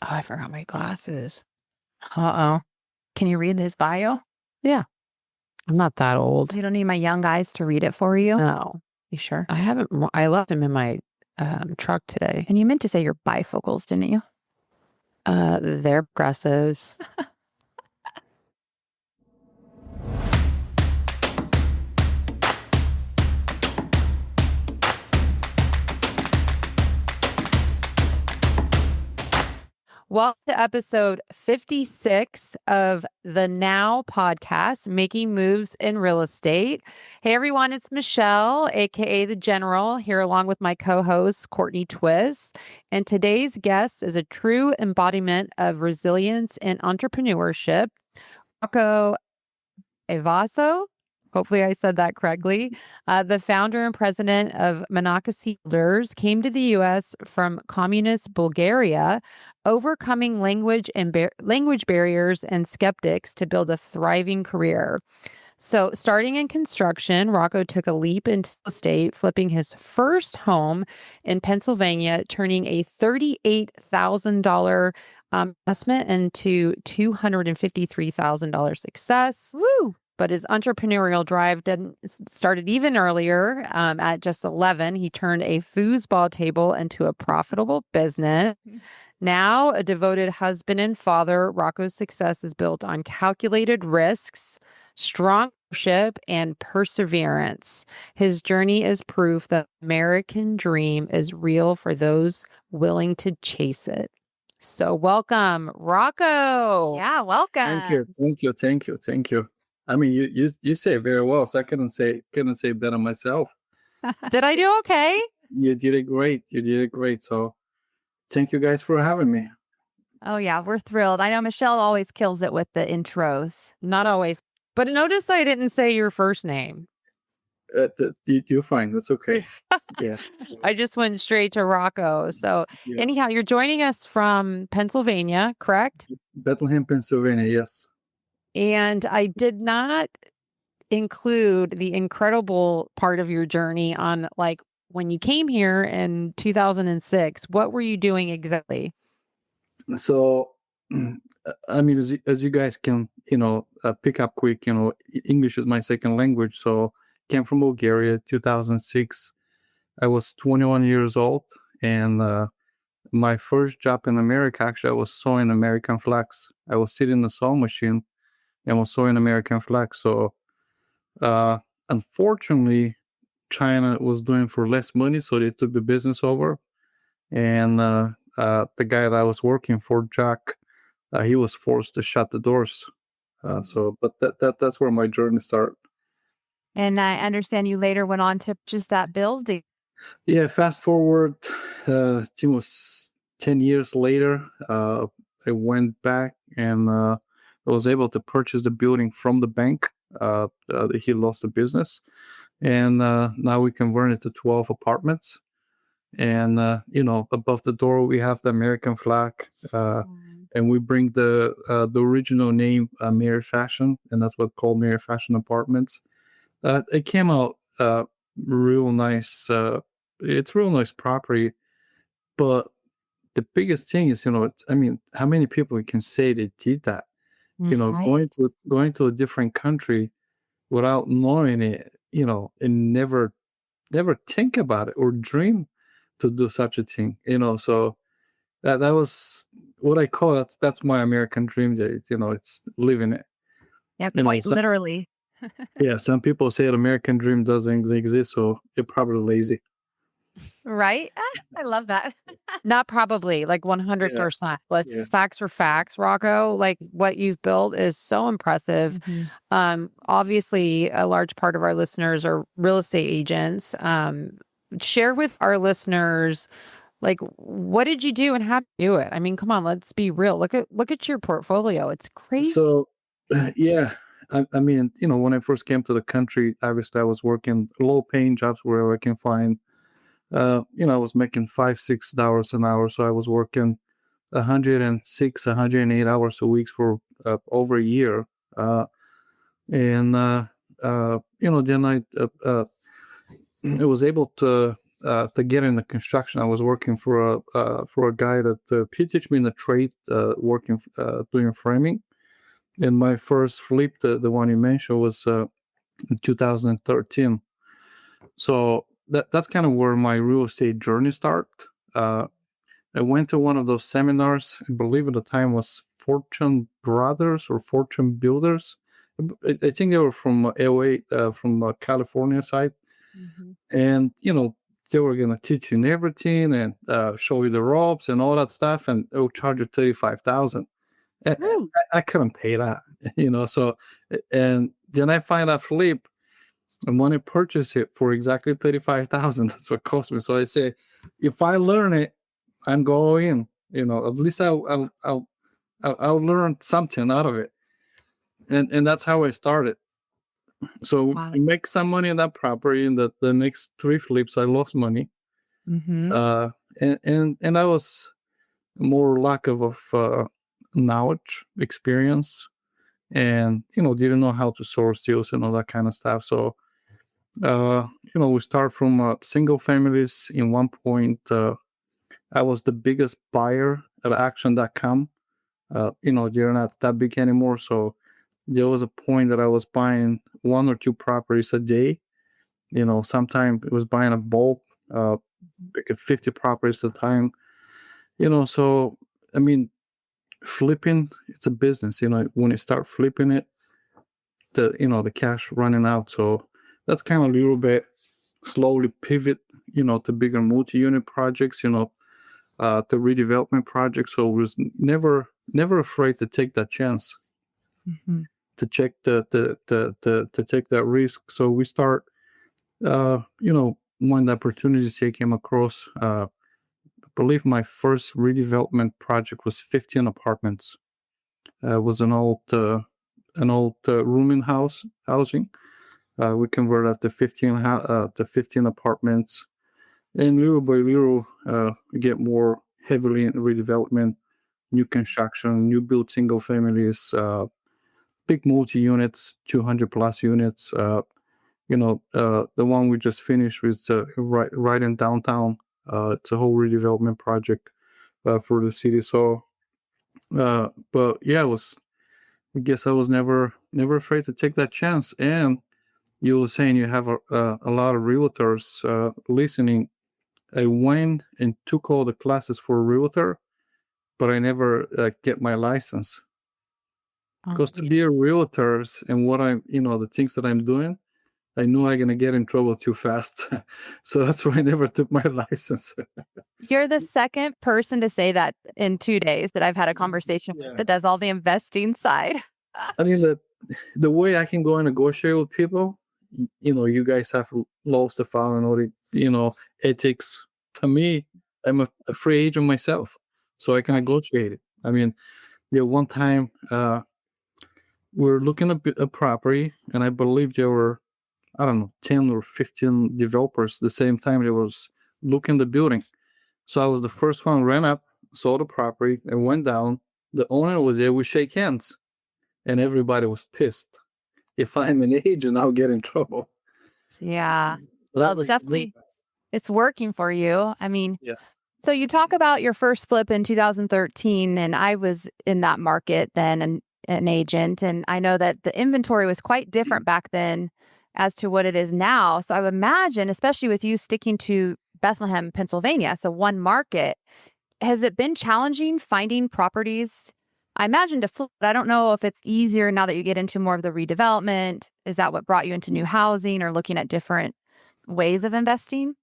Oh, I forgot my glasses. Uh-oh. Can you read this bio? Yeah. I'm not that old. You don't need my young eyes to read it for you? No. You sure? I left him in my truck today. And you meant to say your bifocals, didn't you? They're progressives. Welcome to episode 56 of the Now podcast, Making Moves in Real Estate. Hey, everyone, it's Michelle, aka The General, here along with my co-host, Courtney Twist. And today's guest is a true embodiment of resilience and entrepreneurship, Rocco Ayvazov. Hopefully I said that correctly. The founder and president of Monaco Builders came to the U.S. from communist Bulgaria, overcoming language barriers and skeptics to build a thriving career. So starting in construction, Rocco took a leap into the state, flipping his first home in Pennsylvania, turning a $38,000 investment into $253,000 success. Woo! But his entrepreneurial drive started even earlier. At just 11, he turned a foosball table into a profitable business. Now, a devoted husband and father, Rocco's success is built on calculated risks, strong leadership, and perseverance. His journey is proof that the American dream is real for those willing to chase it. So welcome, Rocco. Yeah, welcome. Thank you. I mean, you say it very well, so I couldn't say it better myself. Did I do okay? You did it great. So thank you guys for having me. Oh, yeah, we're thrilled. I know Michelle always kills it with the intros. Not always. But notice I didn't say your first name. You're fine. That's okay. Yeah. I just went straight to Rocco. So anyhow, you're joining us from Pennsylvania, correct? Bethlehem, Pennsylvania, yes. And I did not include the incredible part of your journey on like when you came here in 2006. What were you doing exactly? So, I mean, as you guys can, pick up quick, English is my second language. So came from Bulgaria, 2006. I was 21 years old. And my first job in America, actually, I was sewing American flags. I was sitting in the sewing machine and was sewing American flags. So, unfortunately, China was doing for less money, so they took the business over. And the guy that I was working for, Jack, he was forced to shut the doors. But that's where my journey started. And I understand you later went on to just that building. Yeah, fast forward, it was 10 years later, I went back and I was able to purchase the building from the bank. He lost the business. And now we converted it to 12 apartments. And, above the door, we have the American flag. And we bring the original name, Mayor Fashion, and that's what called Mayor Fashion Apartments. It came out real nice. It's real nice property. But the biggest thing is, how many people can say they did that? Right. Going to a different country without knowing it, and never think about it or dream to do such a thing, so that was what I call it. That's my American dream. That it's living it. Yeah, quite literally. Yeah, some people say the American dream doesn't exist, so you're probably lazy. Right? I love that. Not probably, like 100%. Facts are facts, Rocco. Like what you've built is so impressive. Obviously, a large part of our listeners are real estate agents. Share with our listeners, like, what did you do and how to do it? I mean, come on, let's be real. Look at your portfolio. It's crazy. So, yeah. I mean, when I first came to the country, obviously I was working low-paying jobs where I can find. I was making $5-6 an hour, so I was working 106, 108 hours a week for over a year, and then I was able to to get into construction, I was working for a guy that he teach me in the trade, working doing framing. And my first flip, the one you mentioned, was in 2013. So that's kind of where my real estate journey started. I went to one of those seminars. I believe at the time was Fortune Brothers or Fortune Builders. I think they were from LA, from California side. And they were gonna teach you everything and show you the ropes and all that stuff, and it will charge you $35,000. I couldn't pay that, So, and then I find a flip, and when I purchase it for exactly $35,000, that's what cost me. So I say, if I learn it, I'm going in. At least I'll learn something out of it, and that's how I started. So we make some money on that property. In the next 3 flips, I lost money. And I was more lack of knowledge, experience, and didn't know how to source deals and all that kind of stuff. So we start from single families. In one point, I was the biggest buyer at Action.com. They're not that big anymore, so there was a point that I was buying 1 or 2 properties a day. Sometimes it was buying a bulk, like 50 properties at a time. So I mean, flipping, it's a business. When you start flipping it, the cash running out. So that's kind of a little bit slowly pivot, to bigger multi-unit projects, to redevelopment projects. So I was never afraid to take that chance, to check to take that risk. So we start, when the opportunities here came across, I believe my first redevelopment project was 15 apartments. It was an old rooming housing. We converted that to 15 apartments, and little by little, we get more heavily in redevelopment, new construction, new build single families, big multi units, 200 plus units. The one we just finished was right in downtown. It's a whole redevelopment project for the city. So, but yeah, I guess I was never afraid to take that chance. And you were saying you have a lot of realtors listening. I went and took all the classes for a realtor, but I never get my license. Because to be a realtor and what the things that I'm doing, I knew I'm going to get in trouble too fast. So that's why I never took my license. You're the second person to say that in 2 days that I've had a conversation with that does all the investing side. I mean, the way I can go and negotiate with people, you guys have laws to follow and all the, ethics. To me, I'm a free agent myself, so I can negotiate it. I mean, one time we're looking at a property, and I believe there were, I don't know, 10 or 15 developers the same time they was looking the building. So I was the first one, ran up, saw the property, and went down. The owner was there. We shake hands, and everybody was pissed. If I'm an agent, I'll get in trouble. Yeah. Well, it's definitely, it's working for you. I mean, yes. So you talk about your first flip in 2013, and I was in that market then, and an agent, and I know that the inventory was quite different back then as to what it is now. So I would imagine, especially with you sticking to Bethlehem, Pennsylvania, so one market, has it been challenging finding properties? I imagine to flip, but I don't know if it's easier now that you get into more of the redevelopment. Is that what brought you into new housing or looking at different ways of investing?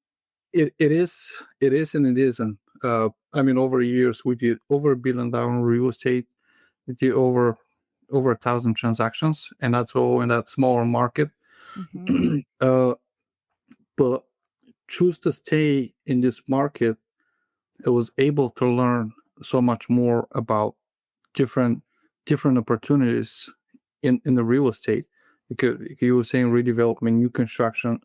It is, and it isn't. I mean, over the years, we did over $1 billion in real estate. We did over 1,000 transactions, and that's all in that smaller market. But choose to stay in this market. I was able to learn so much more about different opportunities in the real estate. Because you were saying redevelopment, new construction.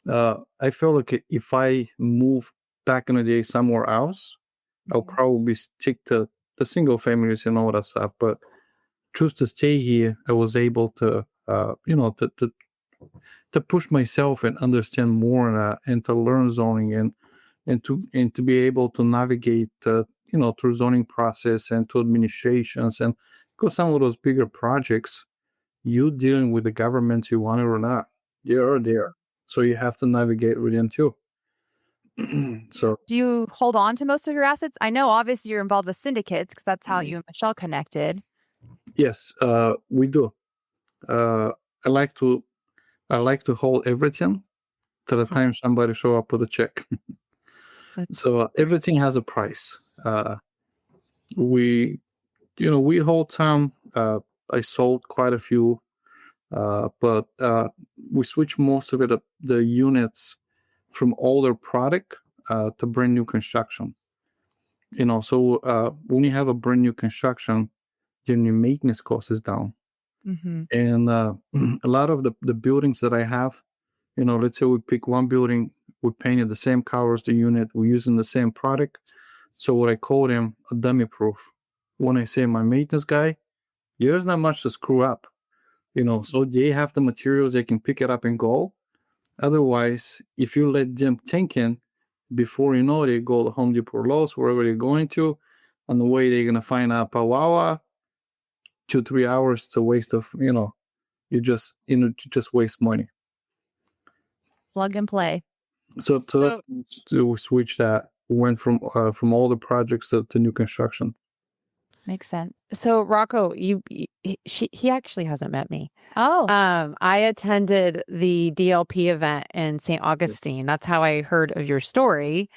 I feel like if I move back in the day somewhere else, I'll probably stick to the single families and all that stuff. But choose to stay here, I was able to, to push myself and understand more and to learn zoning and to be able to navigate through zoning process and to administrations, and because some of those bigger projects you dealing with the governments, you want it or not, they are there, so you have to navigate with them too. So Do you hold on to most of your assets? I know obviously you're involved with syndicates because that's how you and Michelle connected. yes, we do. uh, I like to hold everything to the time somebody show up with a check. So everything has a price. We we hold some. I sold quite a few, but we switch most of the units from older product to brand new construction. So when you have a brand new construction, then your maintenance cost is down. Mm-hmm. And a lot of the buildings that I have, let's say we pick one building, we painted the same colors, the unit, we're using the same product. So what I call them a dummy proof. When I say my maintenance guy, there's not much to screw up. So they have the materials, they can pick it up and go. Otherwise, if you let them think in, before you know, they go to Home Depot or Lowe's, wherever they're going to, on the way they're gonna find out Pawawa, 2-3 hours. It's a waste of you just waste money. Plug and play. So to switch that, went from all the projects to new construction. Makes sense. So Rocco, he actually hasn't met me. Oh, I attended the DLP event in St. Augustine. That's how I heard of your story.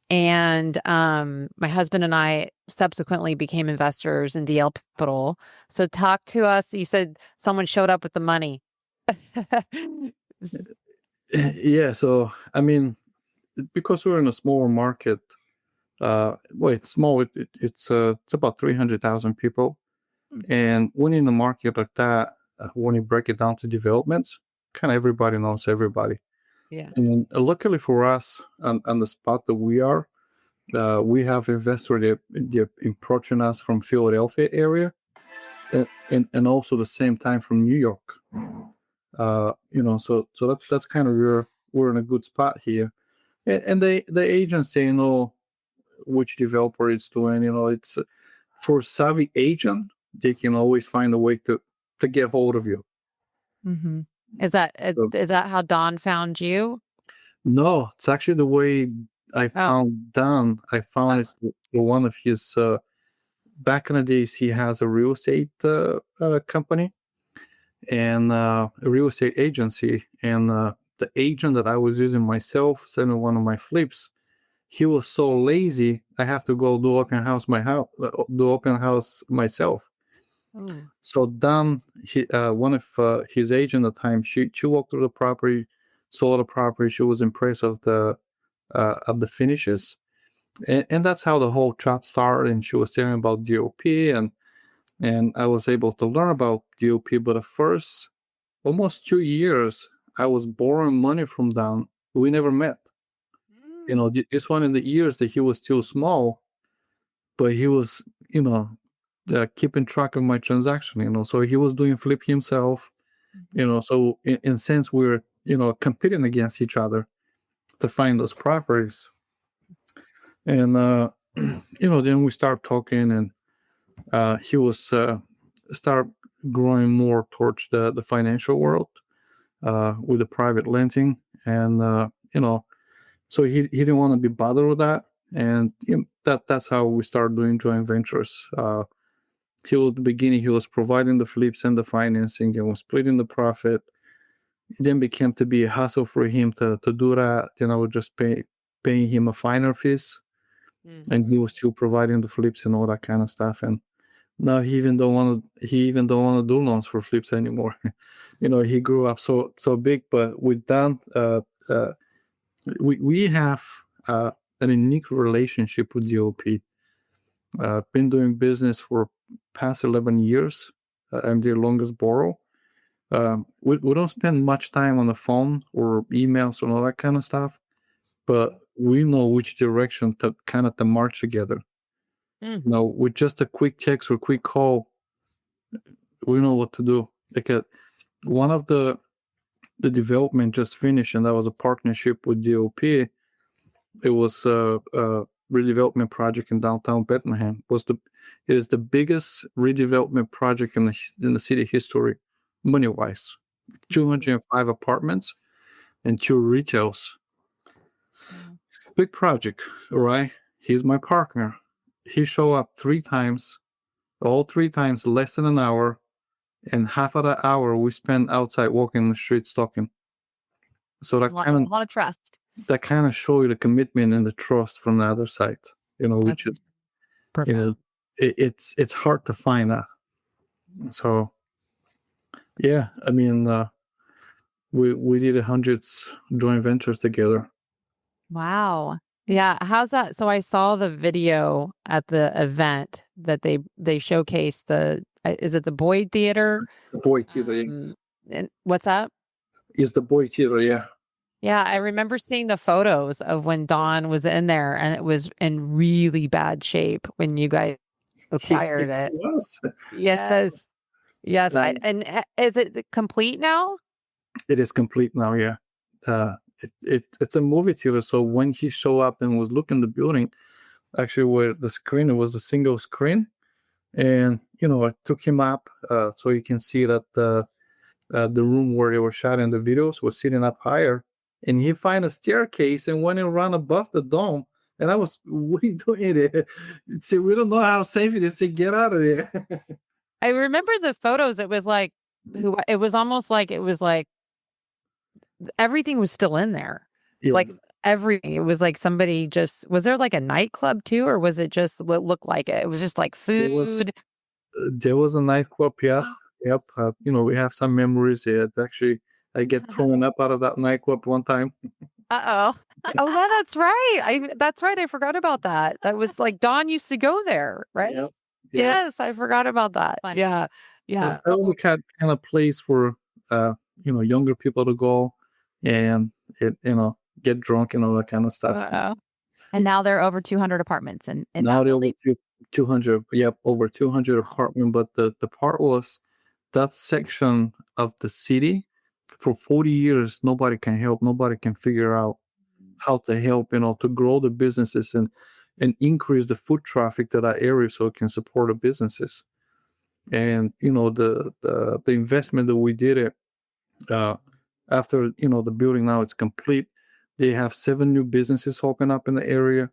And my husband and I subsequently became investors in DL Capital. So talk to us. You said someone showed up with the money. Yeah, so I mean, because we're in a smaller market, it's small. It's about 300,000 people, and when in a market like that, when you break it down to developments, kind of everybody knows everybody. Yeah. And luckily for us, on the spot that we are, we have investors they're approaching us from Philadelphia area, and also the same time from New York. So that's kind of where we're in a good spot here, and the agents they know which developer it's doing. It's for savvy agent, they can always find a way to get hold of you. mm-hmm. Is that So, is that how Don found you? no, it's actually the way I found Don. I found it through one of his back in the days. He has a real estate company and a real estate agency, and the agent that I was using myself selling one of my flips, he was so lazy I have to go do open house myself. Oh. So Don, one of his agent at the time, she walked through the property, saw the property. She was impressed of the finishes, and that's how the whole chat started. And she was telling about DOP, and I was able to learn about DOP. But at first, almost 2 years, I was borrowing money from Don. We never met. This one in the years that he was still small, but he was, keeping track of my transaction. So he was doing flip himself. So in sense we were, competing against each other to find those properties. And then we start talking, and he was start growing more towards the financial world with the private lending, and so he didn't want to be bothered with that, and that's how we started doing joint ventures. He was at the beginning, he was providing the flips and the financing and was splitting the profit. It then became to be a hassle for him to do that. Then I would just paying him a finer fees, and he was still providing the flips and all that kind of stuff. And now he even don't want to do loans for flips anymore. He grew up so big. But with that, we have an unique relationship with DOP. Been doing business for past 11 years. I'm their longest borrow. We don't spend much time on the phone or emails and all that kind of stuff, but we know which direction to march together. With just a quick text or quick call, we know what to do. Like one of the the development just finished, and that was a partnership with DOP. It was a redevelopment project in downtown Bethlehem. It is the biggest redevelopment project in the city history, money-wise. 205 apartments and 2 retails. Big project, all right? He's my partner. He showed up 3 times, all 3 times less than an hour, and half of that hour we spent outside walking the streets talking. So that A lot of trust. that kind of show you the commitment and the trust from the other side, which is Profound. it's hard to find that. So yeah, I mean, we did hundreds joint ventures together. Wow. Yeah. How's that? So I saw the video at the event that they showcased is it the Boyd Theater? The Boyd Theater And what's up? is the Boyd Theater, yeah. Yeah, I remember seeing the photos of when Don was in there, and it was in really bad shape when you guys acquired it. Was. Yes, yes. Is it complete now? It is complete now, yeah. It's a movie theater, so when he showed up and was looking the building, actually where the screen, it was a single screen, and I took him up so you can see that the room where they were shooting the videos was sitting up higher, and he found a staircase and went and ran above the dome. And I was, what are you doing there? See, we don't know how safe it is to get out of there. I remember the photos. It was like, it was almost like everything was still in there. Yeah. Like everything. It was like somebody was there like a nightclub too, or was it just what looked like it? It was just like food. There was a nightclub, yeah. Yep. We have some memories here. Actually, I get thrown up out of that nightclub one time. Uh-oh. Oh, yeah, that's right. That's right. I forgot about that. That was like Don used to go there, right? Yep. Yes, I forgot about that. Fun. Yeah. Yeah. That was a kind of place for younger people to go and get drunk and all that kind of stuff. Uh-oh. And now there are over 200 apartments in Now that there were building. 200, over 200 apartments. But the part was that section of the city for 40 years, nobody can help. Nobody can figure out how to help, to grow the businesses and increase the foot traffic to that area so it can support the businesses. And, the investment that we did after, the building now it's complete. They have 7 new businesses open up in the area.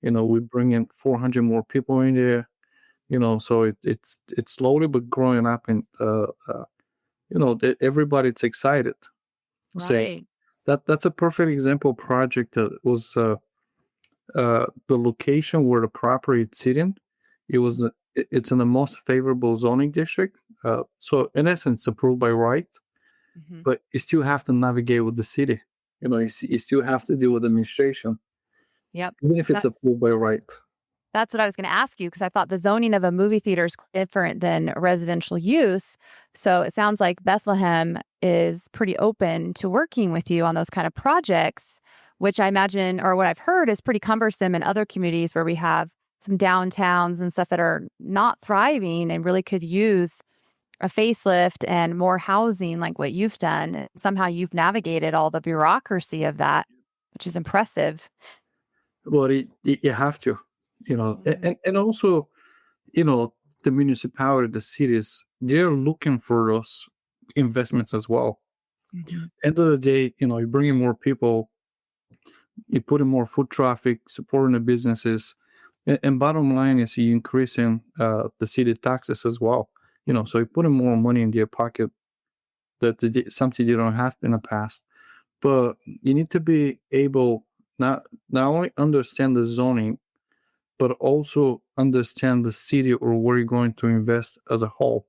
We bring in 400 more people in there. So it's slowly but growing up, and everybody's excited. Right. So that's a perfect example project that was the location where the property is sitting. It's in the most favorable zoning district. So in essence, approved by right, but you still have to navigate with the city. You still have to deal with administration. Yep. Even if it's approved by right. That's what I was going to ask you, because I thought the zoning of a movie theater is different than residential use. So it sounds like Bethlehem is pretty open to working with you on those kind of projects, which I imagine, or what I've heard, is pretty cumbersome in other communities where we have some downtowns and stuff that are not thriving and really could use a facelift and more housing like what you've done. Somehow you've navigated all the bureaucracy of that, which is impressive. Well, you have to. And also, the municipality, the cities, they're looking for those investments as well. End of the day, you bring in more people, you put in more foot traffic, supporting the businesses, and bottom line is you increasing the city taxes as well. So you put in more money in their pocket that something they don't have in the past. But you need to be able not only understand the zoning, but also understand the city or where you're going to invest as a whole.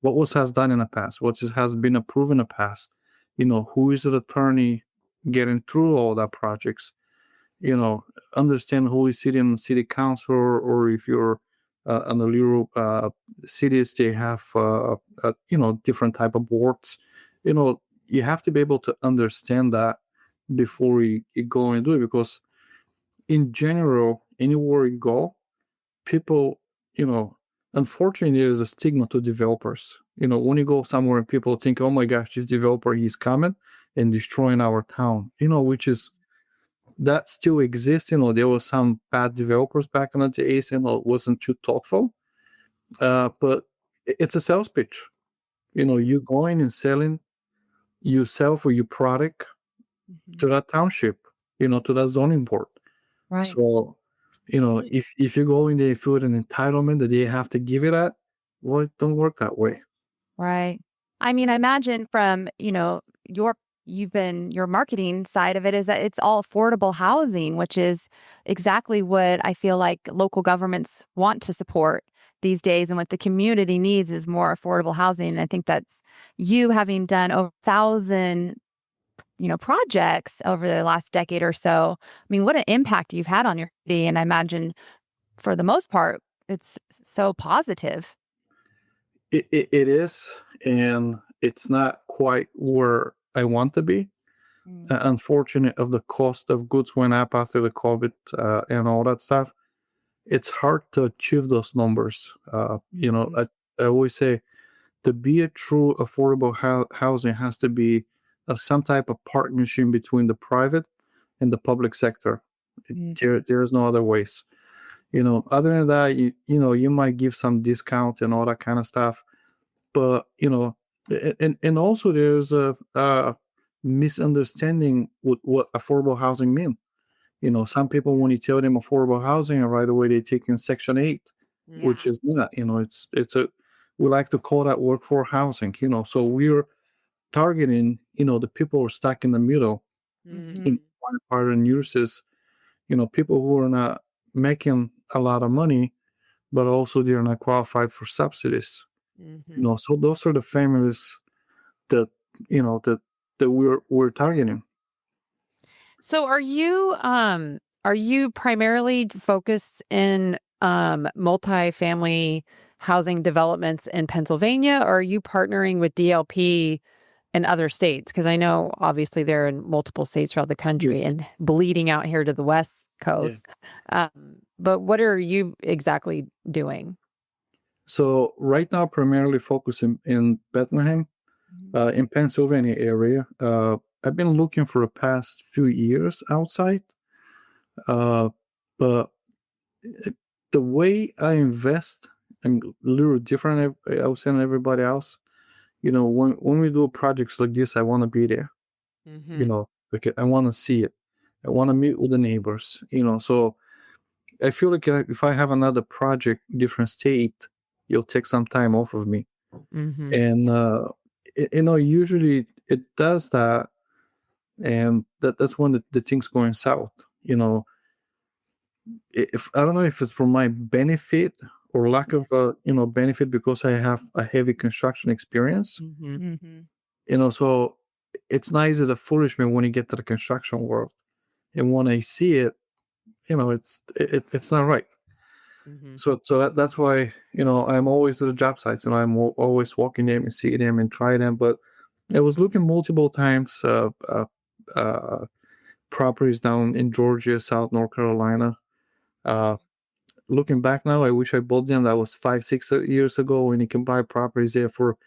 What has done in the past, what has been approved in the past, who is the attorney getting through all that projects, understand who is sitting in the city council, or if you're on the little cities, they have different type of boards. You have to be able to understand that before you go and do it, because in general, anywhere you go, people, unfortunately, there's a stigma to developers. When you go somewhere and people think, oh my gosh, this developer, he's coming and destroying our town, which is, that still exists. There were some bad developers back in the days, wasn't too thoughtful. But it's a sales pitch. You going and selling yourself or your product to that township, to that zoning board. Right. So, if you go in there, feel an entitlement that they have to give it at, well, it don't work that way. Right. I mean, I imagine from, your marketing side of it is that it's all affordable housing, which is exactly what I feel like local governments want to support these days. And what the community needs is more affordable housing. And I think that's you having done over 1,000, projects over the last decade or so. I mean, what an impact you've had on your city. And I imagine for the most part, it's so positive. It is, and it's not quite where I want to be. Unfortunate of the cost of goods went up after the COVID and all that stuff. It's hard to achieve those numbers. I always say, to be a true affordable housing has to be some type of partnership between the private and the public sector. There's no other ways. Other than that, you might give some discount and all that kind of stuff, but and also there's a misunderstanding with what affordable housing means. Some people, when you tell them affordable housing, right away they take in Section 8, which is not. We like to call that workforce housing. So we're targeting the people who are stuck in the middle. In one part of nurses, people who are not making a lot of money, but also they're not qualified for subsidies. So those are the families that that we're targeting. So are you primarily focused in multifamily housing developments in Pennsylvania, or are you partnering with DLP in other states? Because I know obviously they're in multiple states throughout the country and bleeding out here to the West Coast. But what are you exactly doing? So right now, primarily focusing in Bethlehem, in Pennsylvania area. I've been looking for the past few years outside, but the way I invest is a little different, I would say, than everybody else. When we do projects like this, I want to be there. Because I want to see it. I want to meet with the neighbors. So I feel like if I have another project, different state, you'll take some time off of me. And usually it does that, and that's when the things going south. If I don't know if it's for my benefit or lack of benefit, because I have a heavy construction experience. So it's nice as a foolishman when you get to the construction world, and when I see it, it's not right. So that's why I'm always to the job sites, and I'm always walking them and see them and try them. But I was looking multiple times properties down in Georgia, South North Carolina. Looking back now, I wish I bought them. That was 5-6 years ago, when you can buy properties there for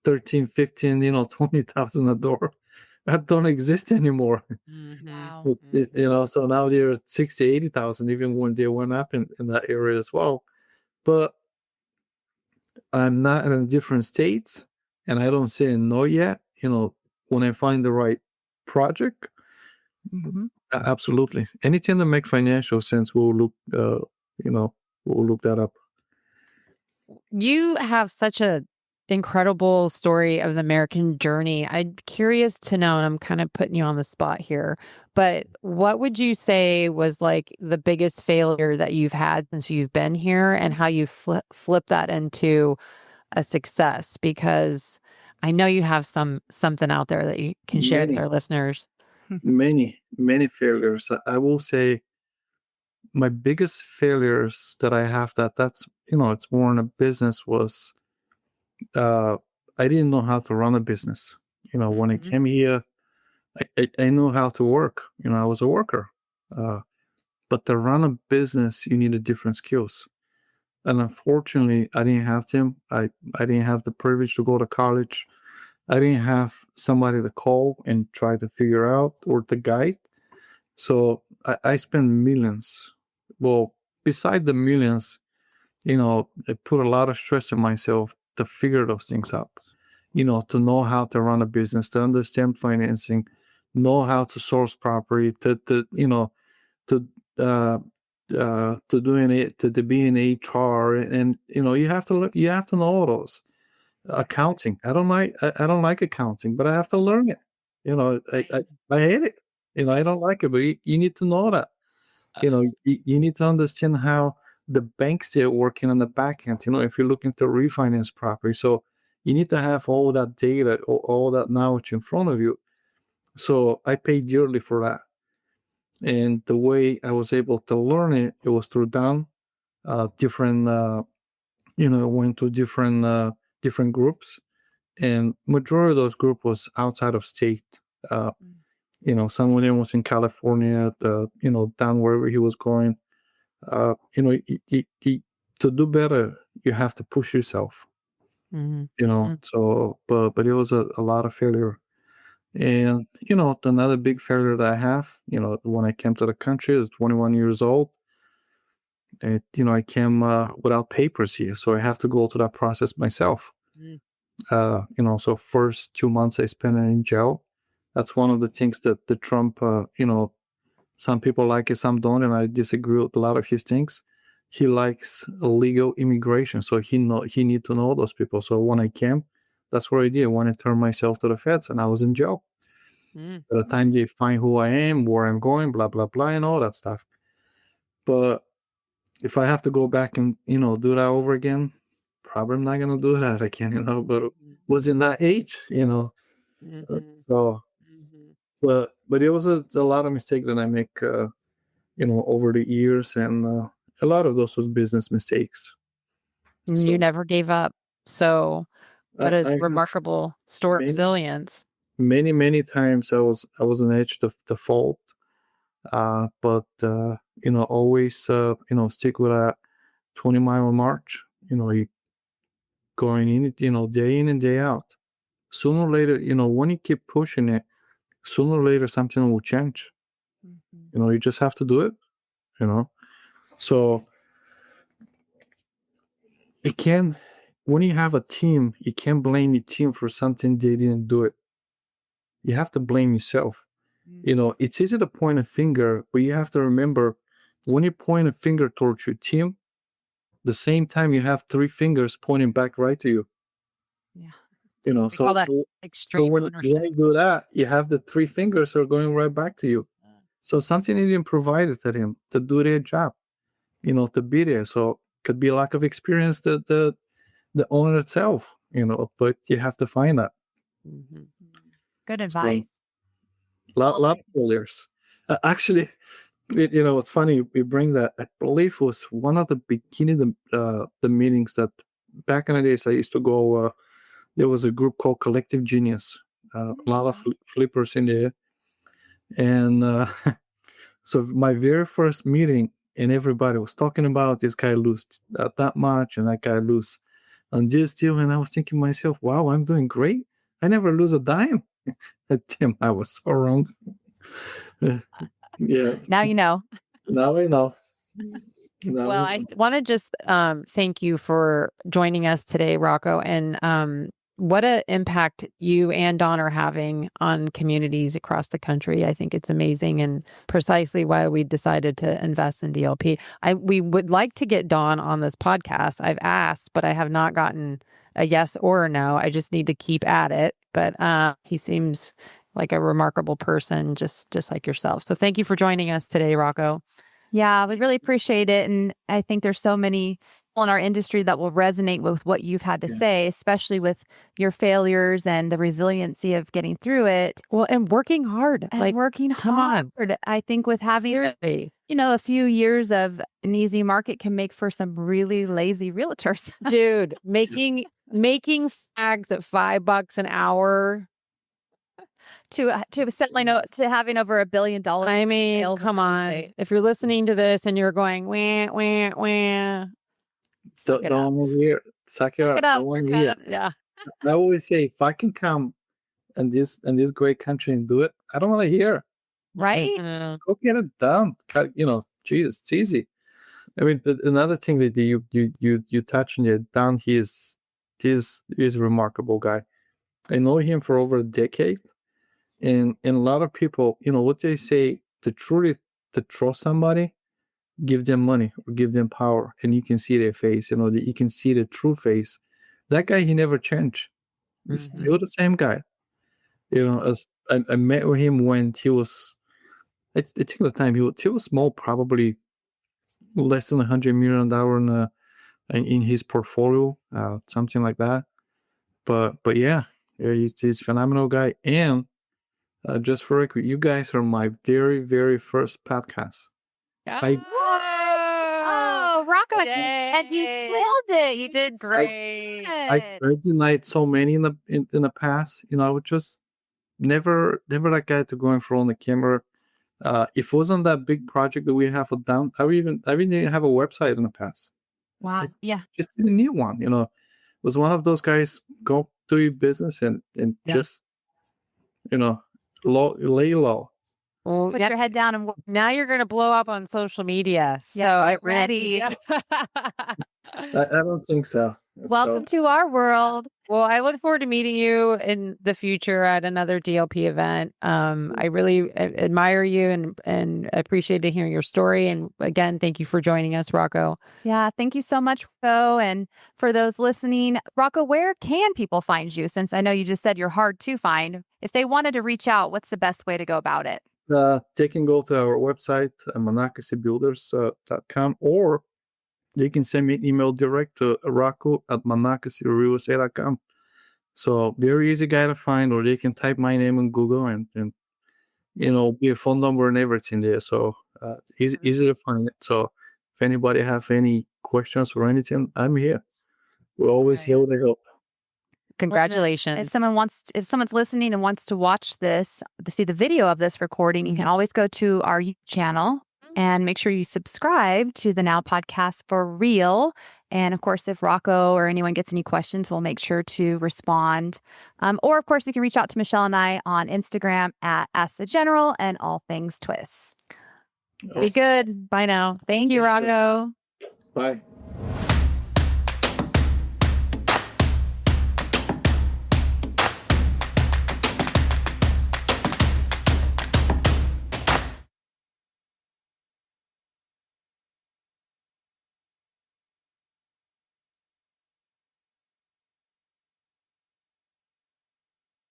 13, 15, 20,000 a door. That don't exist anymore. Wow. So now they're 60, 80,000, even when they went up in that area as well. But I'm not in different states, and I don't say no yet. When I find the right project, absolutely. Anything that makes financial sense, we'll look. We'll look that up. You have such a incredible story of the American journey. I'm curious to know, and I'm kind of putting you on the spot here, but what would you say was like the biggest failure that you've had since you've been here, and how you flip that into a success? Because I know you have something out there that you can share with our listeners. Many failures. I will say my biggest failures that I have, that's it's more in a business, was I didn't know how to run a business. When I came here, I knew how to work. I was a worker. But to run a business, you need different skills. And unfortunately, I didn't have them. I didn't have the privilege to go to college. I didn't have somebody to call and try to figure out or to guide. So I spent millions. Well, beside the millions, I put a lot of stress on myself to figure those things out. To know how to run a business, to understand financing, know how to source property, to uh, doing it, to be in HR, and you have to know all those. Accounting. I don't like accounting, but I have to learn it. I hate it. I don't like it, but you need to know that. You need to understand how the banks they're working on the back end. If you're looking to refinance property, so you need to have all that data, all that knowledge in front of you. So I paid dearly for that, and the way I was able to learn it was through down different. Went to different groups, and majority of those group was outside of state. Uh, some of them was in California. Down wherever he was going. To do better, you have to push yourself. So, but it was a lot of failure. And, another big failure that I have, when I came to the country, I was 21 years old. And, I came without papers here. So I have to go through that process myself. So first 2 months I spent in jail. That's one of the things that the Trump, some people like it, some don't. And I disagree with a lot of his things. He likes illegal immigration. So he need to know those people. So when I came, that's what I did. I wanted to turn myself to the feds, and I was in jail. By the time they find who I am, where I'm going, blah, blah, blah, and all that stuff. But if I have to go back and, do that over again, probably I'm not going to do that again, but was in that age, so, but it was a lot of mistakes that I make, over the years, and a lot of those was business mistakes. And So you never gave up. So what I a have remarkable story of many, resilience. many, many times I was on the edge to fault, but always stick with a 20-mile march. You going in it, day in and day out. Sooner or later, when you keep pushing it, sooner or later something will change. You just have to do it. So it can, when you have a team, you can't blame your team for something they didn't do it. You have to blame yourself. It's easy to point a finger, but you have to remember, when you point a finger towards your team, the same time you have 3 fingers pointing back right to you. Yeah. So call that so extreme when ownership. you do that, you have the 3 fingers are going right back to you. So something didn't provide it to him to do their job, to be there. So could be lack of experience, the owner itself, but you have to find that. Good So advice. lot of failures. Actually, it's funny we bring that. I believe it was one of the beginning the meetings that back in the days I used to go. There was a group called Collective Genius. A lot of flippers in there, and so my very first meeting, and everybody was talking about this guy lose that much, and that guy lose on this deal, and I was thinking to myself, wow, I'm doing great. I never lose a dime. Tim, I was so wrong. Yeah. Now you know. Now I know. Well, I want to just thank you for joining us today, Rocco, and what an impact you and Don are having on communities across the country. I think it's amazing, and precisely why we decided to invest in DLP. We would like to get Don on this podcast. I've asked, but I have not gotten a yes or a no. I just need to keep at it. But he seems like a remarkable person, just like yourself. So thank you for joining us today, Rocco. Yeah, we really appreciate it. And I think there's so many people in our industry that will resonate with what you've had to say, especially with your failures and the resiliency of getting through it. Well, and working hard. And working come hard. on. I think with having, Seriously. a few years of an easy market can make for some really lazy realtors. Dude, making fags at $5 an hour. to having over $1 billion. I mean, come on. If you're listening to this and you're going, wah, wah, wah, Don't want here. Suck it up. Don't want here. Yeah. I always say, if I can come in this great country and do it, I don't want to hear. Right? Go get it done. Jesus, it's easy. I mean, another thing that you touch on it, Dan, he's a remarkable guy. I know him for over a decade, and a lot of people, what they say, to trust somebody, give them money or give them power, and you can see their face. You can see the true face. That guy, he never changed. He's still the same guy. As I met with him when he was, I think at the time he was small, probably less than $100 million in his portfolio, something like that. But yeah, he's a phenomenal guy. And just for record, you guys are my very, very first podcast. Oh, Rocco, and you killed it. You did great. I denied so many in the past. I would just never that guy to go in front of the camera. If it wasn't that big project that we have done, I didn't have a website in the past. Wow. Yeah. Just didn't need one. Was one of those guys, go do your business and just lay low. Well, Put your head down and now you're going to blow up on social media. So I'm ready. I don't think so. Welcome to our world. Well, I look forward to meeting you in the future at another DLP event. I really admire you and appreciate to hear your story. And again, thank you for joining us, Rocco. Yeah, thank you so much, Rocco. And for those listening, Rocco, where can people find you? Since I know you just said you're hard to find. If they wanted to reach out, what's the best way to go about it? They can go to our website, monacacybuilders.com, or they can send me an email direct to rocco@monacacyrealestate.com. So very easy guy to find, or they can type my name in Google and be a phone number and everything there. So easy to find it. So if anybody have any questions or anything, I'm here. We're always here to help. Congratulations. If someone's listening and wants to watch this, to see the video of this recording, you can always go to our YouTube channel and make sure you subscribe to the Now Podcast for real. And of course, if Rocco or anyone gets any questions, we'll make sure to respond. Or of course, you can reach out to Michelle and I on Instagram at Ask the General and All Things Twists. Be good. Bye now. Thank you, Rocco. Bye.